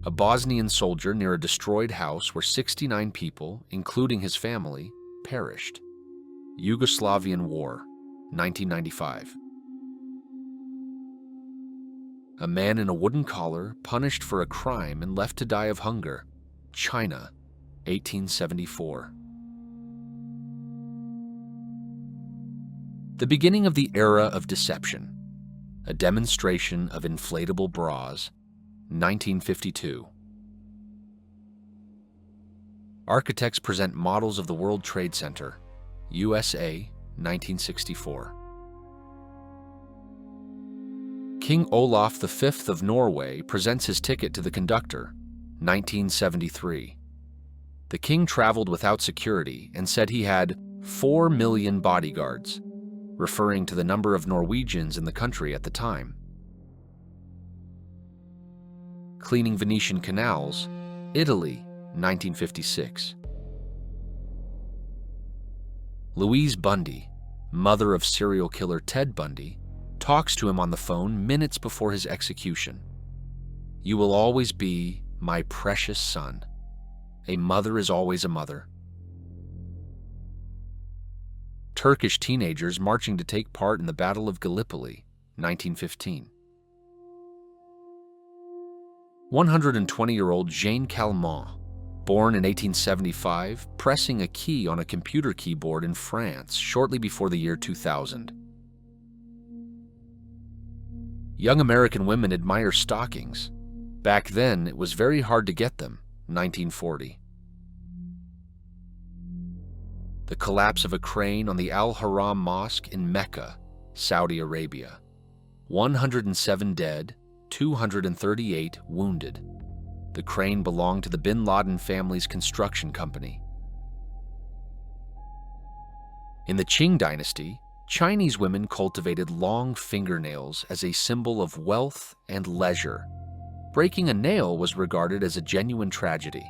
A Bosnian soldier near a destroyed house where 69 people, including his family, perished. Yugoslavian War, 1995. A man in a wooden collar punished for a crime and left to die of hunger. China, 1874. The beginning of the era of deception. A demonstration of inflatable bras, 1952. Architects present models of the World Trade Center, USA, 1964. King Olaf V of Norway presents his ticket to the conductor, 1973. The king traveled without security and said he had 4 million bodyguards, referring to the number of Norwegians in the country at the time. Cleaning Venetian canals, Italy, 1956. Louise Bundy, mother of serial killer Ted Bundy, talks to him on the phone minutes before his execution. "You will always be my precious son. A mother is always a mother." Turkish teenagers marching to take part in the Battle of Gallipoli, 1915. 120-year-old Jeanne Calment, born in 1875, pressing a key on a computer keyboard in France shortly before the year 2000. Young American women admire stockings. Back then, it was very hard to get them, 1940. The collapse of a crane on the Al-Haram Mosque in Mecca, Saudi Arabia. 107 dead, 238 wounded. The crane belonged to the Bin Laden family's construction company. In the Qing dynasty, Chinese women cultivated long fingernails as a symbol of wealth and leisure. Breaking a nail was regarded as a genuine tragedy.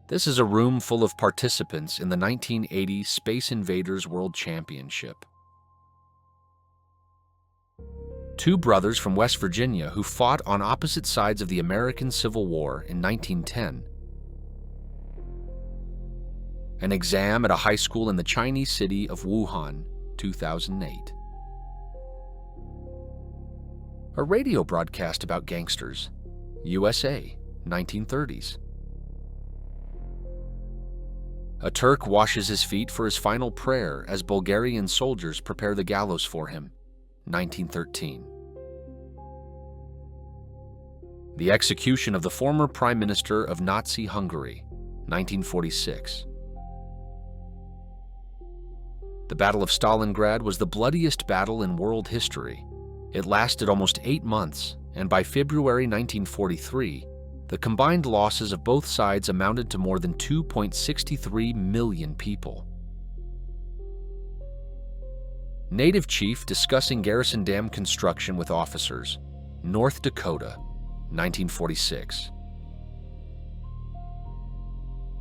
This is a room full of participants in the 1980 Space Invaders World Championship. Two brothers from West Virginia who fought on opposite sides of the American Civil War in 1910. An exam at a high school in the Chinese city of Wuhan, 2008. A radio broadcast about gangsters, USA, 1930s. A Turk washes his feet for his final prayer as Bulgarian soldiers prepare the gallows for him, 1913. The execution of the former Prime Minister of Nazi Hungary, 1946. The Battle of Stalingrad was the bloodiest battle in world history. It lasted almost 8 months, and by February 1943, the combined losses of both sides amounted to more than 2.63 million people. Native chief discussing Garrison Dam construction with officers, North Dakota, 1946.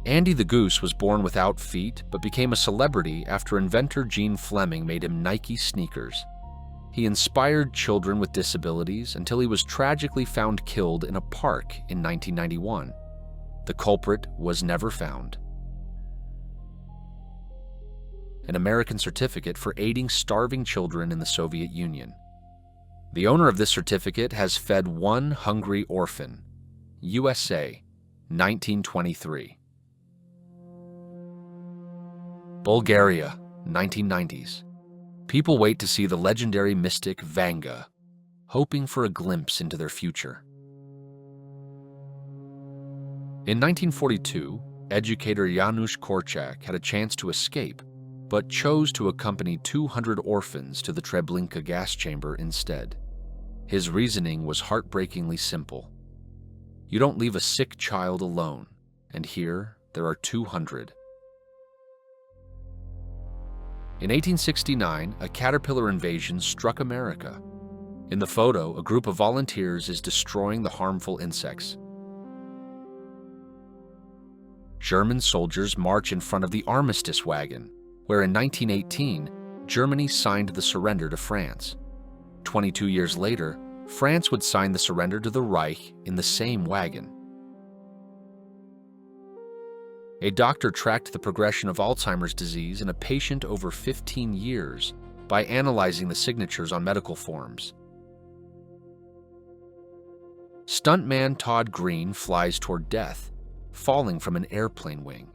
Andy the Goose was born without feet, but became a celebrity after inventor Gene Fleming made him Nike sneakers. He inspired children with disabilities until he was tragically found killed in a park in 1991. The culprit was never found. An American certificate for aiding starving children in the Soviet Union. The owner of this certificate has fed one hungry orphan. USA, 1923. Bulgaria, 1990s. People wait to see the legendary mystic Vanga, hoping for a glimpse into their future. In 1942, educator Janusz Korczak had a chance to escape, but chose to accompany 200 orphans to the Treblinka gas chamber instead. His reasoning was heartbreakingly simple. You don't leave a sick child alone, and here there are 200. In 1869, a caterpillar invasion struck America. In the photo, a group of volunteers is destroying the harmful insects. German soldiers march in front of the armistice wagon, where in 1918, Germany signed the surrender to France. 22 years later, France would sign the surrender to the Reich in the same wagon. A doctor tracked the progression of Alzheimer's disease in a patient over 15 years by analyzing the signatures on medical forms. Stuntman Todd Green flies toward death, falling from an airplane wing.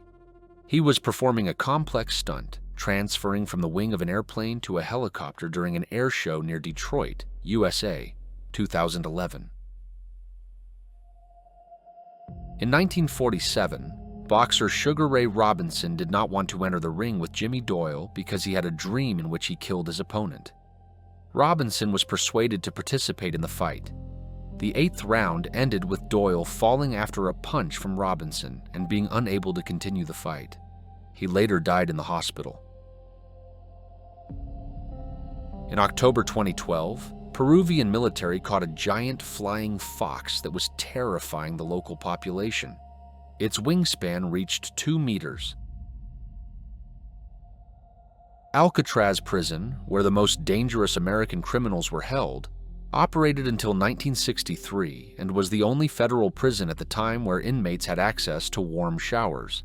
He was performing a complex stunt, transferring from the wing of an airplane to a helicopter during an air show near Detroit, USA, 2011. In 1947, boxer Sugar Ray Robinson did not want to enter the ring with Jimmy Doyle because he had a dream in which he killed his opponent. Robinson was persuaded to participate in the fight. The 8th round ended with Doyle falling after a punch from Robinson and being unable to continue the fight. He later died in the hospital. In October 2012, Peruvian military caught a giant flying fox that was terrifying the local population. Its wingspan reached 2 meters. Alcatraz prison, where the most dangerous American criminals were held, operated until 1963 and was the only federal prison at the time where inmates had access to warm showers.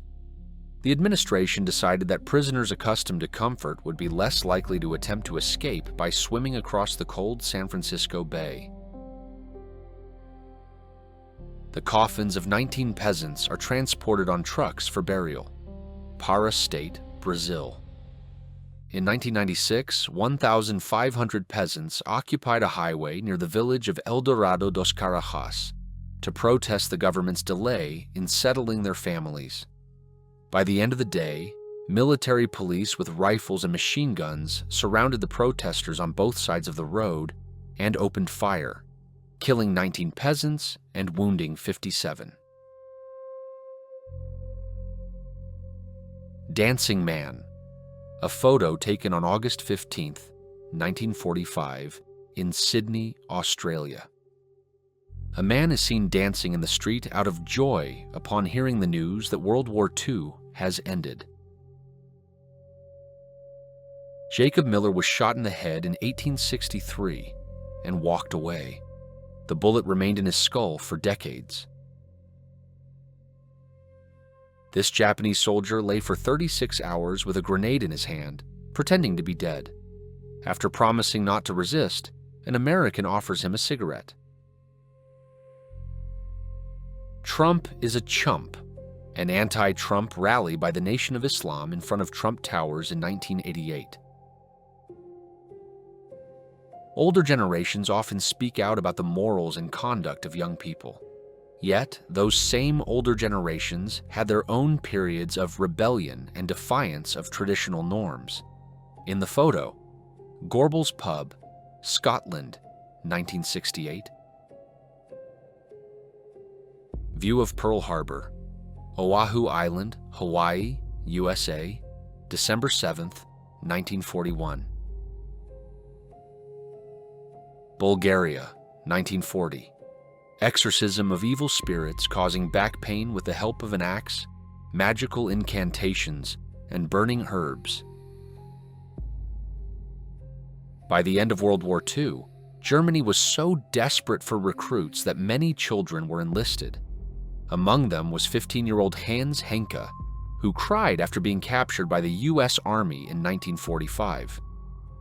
The administration decided that prisoners accustomed to comfort would be less likely to attempt to escape by swimming across the cold San Francisco Bay. The coffins of 19 peasants are transported on trucks for burial. Para State, Brazil. In 1996, 1,500 peasants occupied a highway near the village of El Dorado dos Carajas to protest the government's delay in settling their families. By the end of the day, military police with rifles and machine guns surrounded the protesters on both sides of the road and opened fire, killing 19 peasants and wounding 57. Dancing Man. A photo taken on August 15, 1945, in Sydney, Australia. A man is seen dancing in the street out of joy upon hearing the news that World War II has ended. Jacob Miller was shot in the head in 1863 and walked away. The bullet remained in his skull for decades. This Japanese soldier lay for 36 hours with a grenade in his hand, pretending to be dead. After promising not to resist, an American offers him a cigarette. Trump is a chump, an anti-Trump rally by the Nation of Islam in front of Trump Towers in 1988. Older generations often speak out about the morals and conduct of young people. Yet, those same older generations had their own periods of rebellion and defiance of traditional norms. In the photo, Gorbals Pub, Scotland, 1968. View of Pearl Harbor, Oahu Island, Hawaii, USA, December 7th, 1941. Bulgaria, 1940. Exorcism of evil spirits causing back pain with the help of an axe, magical incantations, and burning herbs. By the end of World War II, Germany was so desperate for recruits that many children were enlisted. Among them was 15-year-old Hans Henke, who cried after being captured by the U.S. Army in 1945.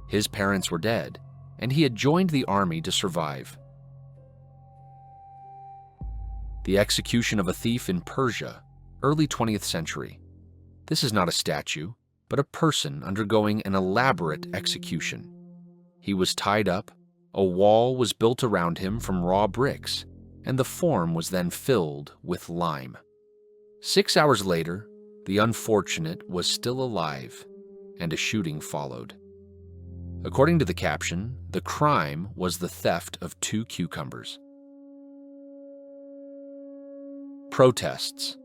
His parents were dead, and he had joined the army to survive. The execution of a thief in Persia, early 20th century. This is not a statue, but a person undergoing an elaborate execution. He was tied up, a wall was built around him from raw bricks, and the form was then filled with lime. 6 hours later, the unfortunate was still alive, and a shooting followed. According to the caption, the crime was the theft of 2 cucumbers. Protests.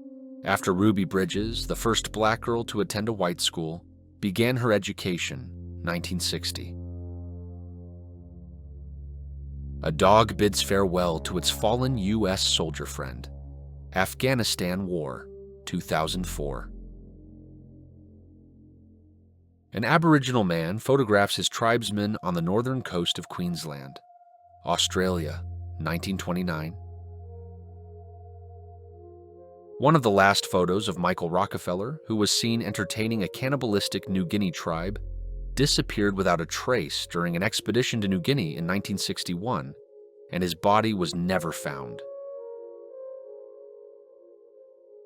After Ruby Bridges, the first black girl to attend a white school, began her education, 1960. A dog bids farewell to its fallen U.S. soldier friend. Afghanistan War, 2004. An Aboriginal man photographs his tribesmen on the northern coast of Queensland. Australia, 1929. One of the last photos of Michael Rockefeller, who was seen entertaining a cannibalistic New Guinea tribe, disappeared without a trace during an expedition to New Guinea in 1961, and his body was never found.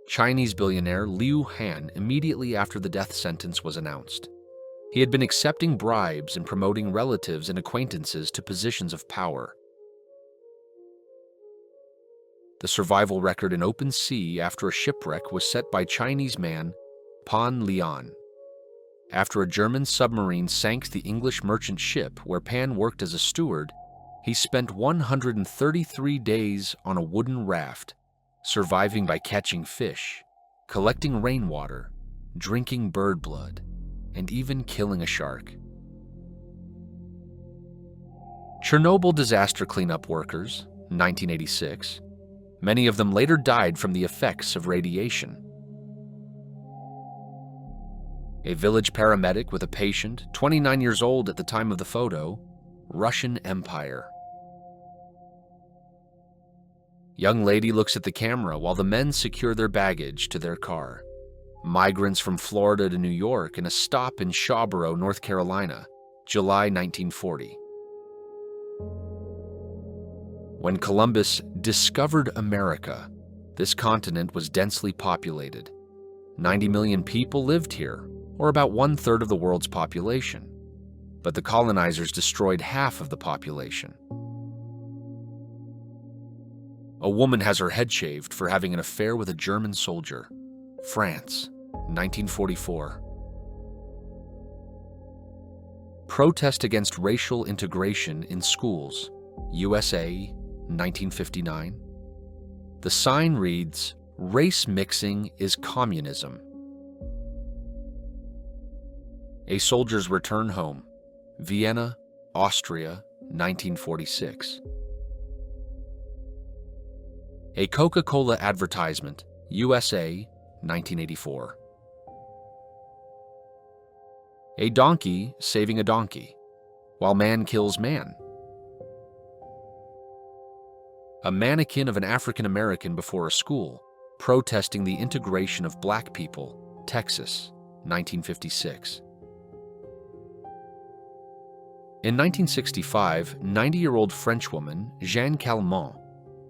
Chinese billionaire Liu Han immediately after the death sentence was announced. He had been accepting bribes and promoting relatives and acquaintances to positions of power. The survival record in open sea after a shipwreck was set by Chinese man Pan Lian. After a German submarine sank the English merchant ship where Pan worked as a steward, he spent 133 days on a wooden raft, surviving by catching fish, collecting rainwater, drinking bird blood, and even killing a shark. Chernobyl disaster cleanup workers, 1986. Many of them later died from the effects of radiation. A village paramedic with a patient, 29 years old at the time of the photo, Russian Empire. Young lady looks at the camera while the men secure their baggage to their car. Migrants from Florida to New York in a stop in Shawboro, North Carolina, July 1940. When Columbus discovered America, this continent was densely populated. 90 million people lived here, or about 1/3 of the world's population. But the colonizers destroyed half of the population. A woman has her head shaved for having an affair with a German soldier. France, 1944. Protest against racial integration in schools, USA, 1959. The sign reads, "Race mixing is communism." A soldier's return home, Vienna, Austria, 1946. A Coca-Cola advertisement, USA, 1984. A donkey saving a donkey, while man kills man. A mannequin of an African American before a school, protesting the integration of black people, Texas, 1956. In 1965, 90-year-old Frenchwoman Jeanne Calment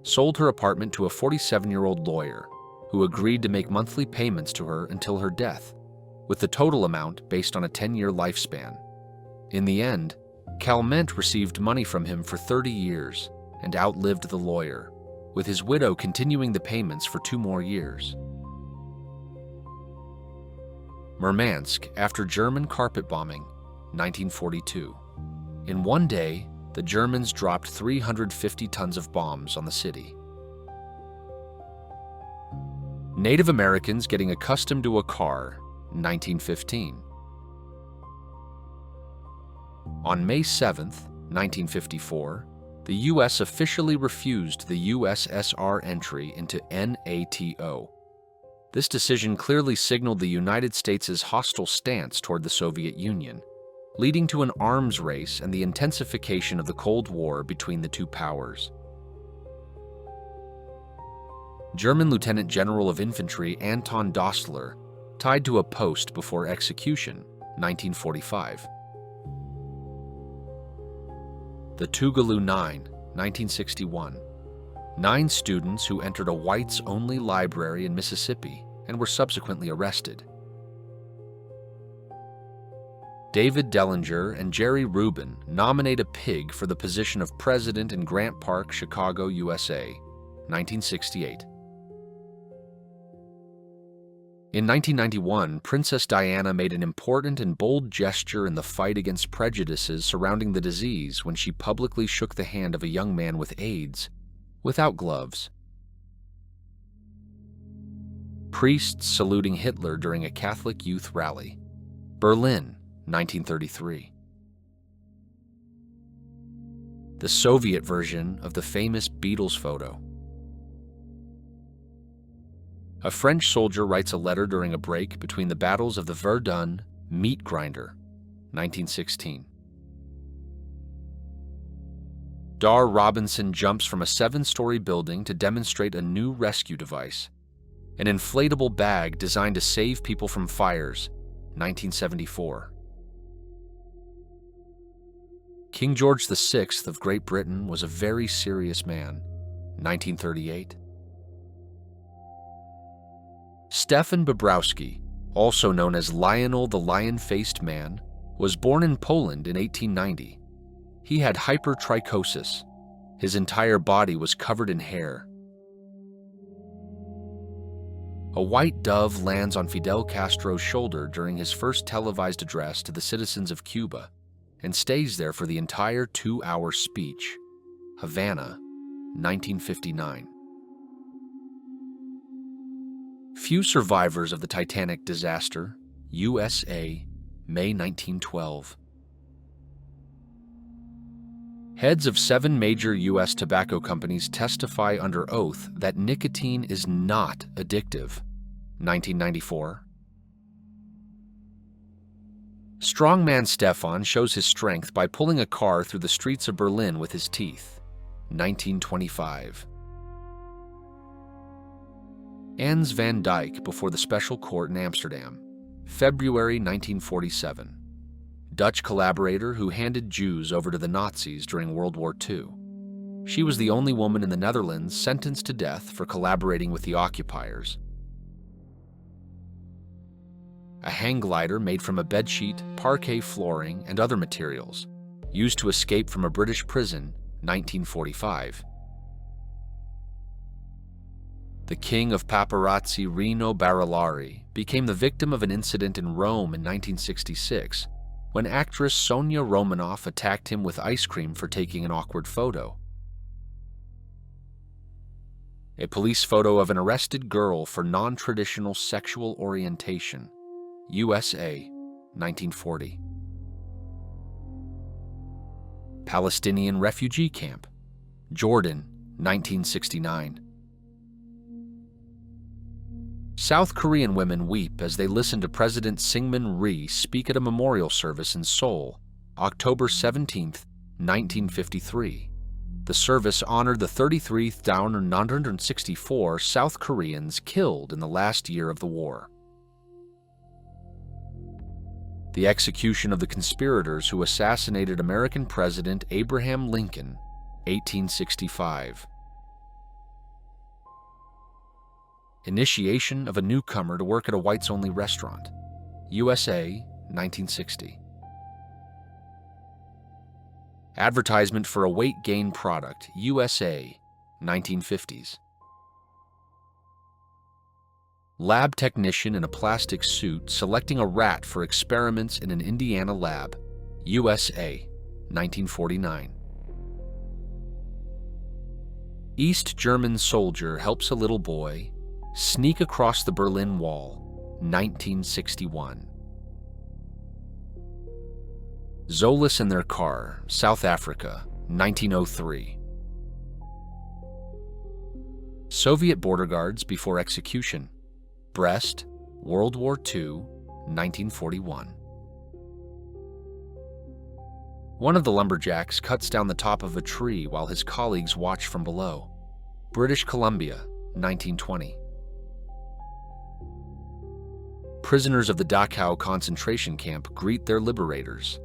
sold her apartment to a 47-year-old lawyer who agreed to make monthly payments to her until her death, with the total amount based on a 10-year lifespan. In the end, Calment received money from him for 30 years and outlived the lawyer, with his widow continuing the payments for 2 more years. Murmansk after German carpet bombing, 1942. In one day, the Germans dropped 350 tons of bombs on the city. Native Americans getting accustomed to a car, 1915. On May 7, 1954, the U.S. officially refused the USSR entry into NATO. This decision clearly signaled the United States' hostile stance toward the Soviet Union, leading to an arms race and the intensification of the Cold War between the two powers. German Lieutenant General of Infantry Anton Dostler tied to a post before execution, 1945. The Tougaloo 9, 1961. 9 students who entered a whites-only library in Mississippi and were subsequently arrested. David Dellinger and Jerry Rubin nominate a pig for the position of president in Grant Park, Chicago, USA, 1968. In 1991, Princess Diana made an important and bold gesture in the fight against prejudices surrounding the disease when she publicly shook the hand of a young man with AIDS, without gloves. Priests saluting Hitler during a Catholic youth rally. Berlin, 1933. The Soviet version of the famous Beatles photo. A French soldier writes a letter during a break between the battles of the Verdun meat grinder, 1916. Dar Robinson jumps from a 7-story building to demonstrate a new rescue device, an inflatable bag designed to save people from fires, 1974. King George VI of Great Britain was a very serious man, 1938. Stefan Bobrowski, also known as Lionel the Lion-Faced Man, was born in Poland in 1890. He had hypertrichosis. His entire body was covered in hair. A white dove lands on Fidel Castro's shoulder during his first televised address to the citizens of Cuba and stays there for the entire 2-hour speech. Havana, 1959. Few survivors of the Titanic disaster, USA, May 1912. Heads of 7 major U.S. tobacco companies testify under oath that nicotine is not addictive, 1994. Strongman Stefan shows his strength by pulling a car through the streets of Berlin with his teeth, 1925. Ans van Dijk before the special court in Amsterdam, February 1947. Dutch collaborator who handed Jews over to the Nazis during World War II. She was the only woman in the Netherlands sentenced to death for collaborating with the occupiers. A hang glider made from a bedsheet, parquet flooring, and other materials, used to escape from a British prison, 1945. The king of paparazzi Rino Barilari became the victim of an incident in Rome in 1966 when actress Sonia Romanoff attacked him with ice cream for taking an awkward photo. A police photo of an arrested girl for non-traditional sexual orientation, USA, 1940. Palestinian refugee camp, Jordan, 1969. South Korean women weep as they listen to President Syngman Rhee speak at a memorial service in Seoul, October 17, 1953. The service honored the 33,964 South Koreans killed in the last year of the war. The execution of the conspirators who assassinated American President Abraham Lincoln, 1865. Initiation of a newcomer to work at a whites-only restaurant, USA, 1960. Advertisement for a weight gain product, USA, 1950s. Lab technician in a plastic suit selecting a rat for experiments in an Indiana lab, USA, 1949. East German soldier helps a little boy sneak across the Berlin Wall, 1961. Zolas in their car, South Africa, 1903. Soviet border guards before execution, Brest, World War II, 1941. One of the lumberjacks cuts down the top of a tree while his colleagues watch from below, British Columbia, 1920. Prisoners of the Dachau concentration camp greet their liberators,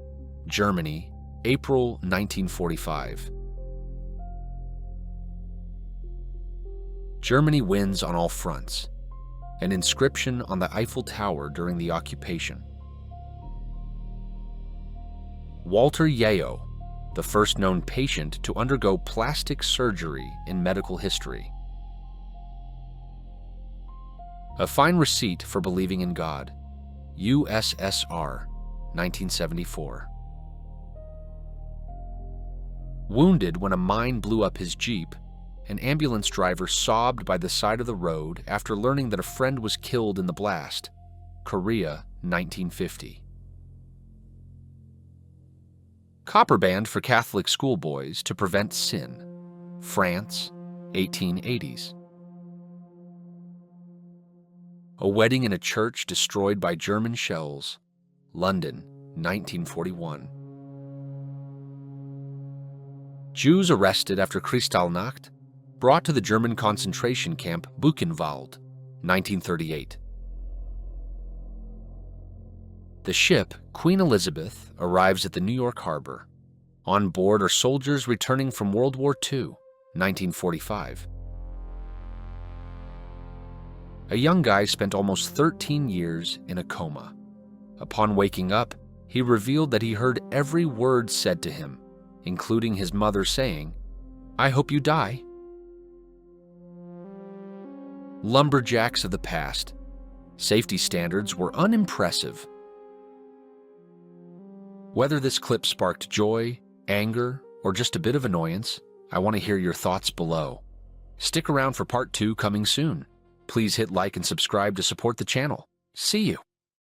Germany, April 1945. Germany wins on all fronts. An inscription on the Eiffel Tower during the occupation. Walter Yeo, the first known patient to undergo plastic surgery in medical history. A fine receipt for believing in God, USSR, 1974. Wounded when a mine blew up his Jeep, an ambulance driver sobbed by the side of the road after learning that a friend was killed in the blast, Korea, 1950. Copper band for Catholic schoolboys to prevent sin, France, 1880s. A wedding in a church destroyed by German shells, London, 1941. Jews arrested after Kristallnacht, brought to the German concentration camp Buchenwald, 1938. The ship, Queen Elizabeth, arrives at the New York harbor. On board are soldiers returning from World War II, 1945. A young guy spent almost 13 years in a coma. Upon waking up, he revealed that he heard every word said to him, including his mother saying, "I hope you die." Lumberjacks of the past. Safety standards were unimpressive. Whether this clip sparked joy, anger, or just a bit of annoyance, I want to hear your thoughts below. Stick around for part 2 coming soon. Please hit like and subscribe to support the channel. See you.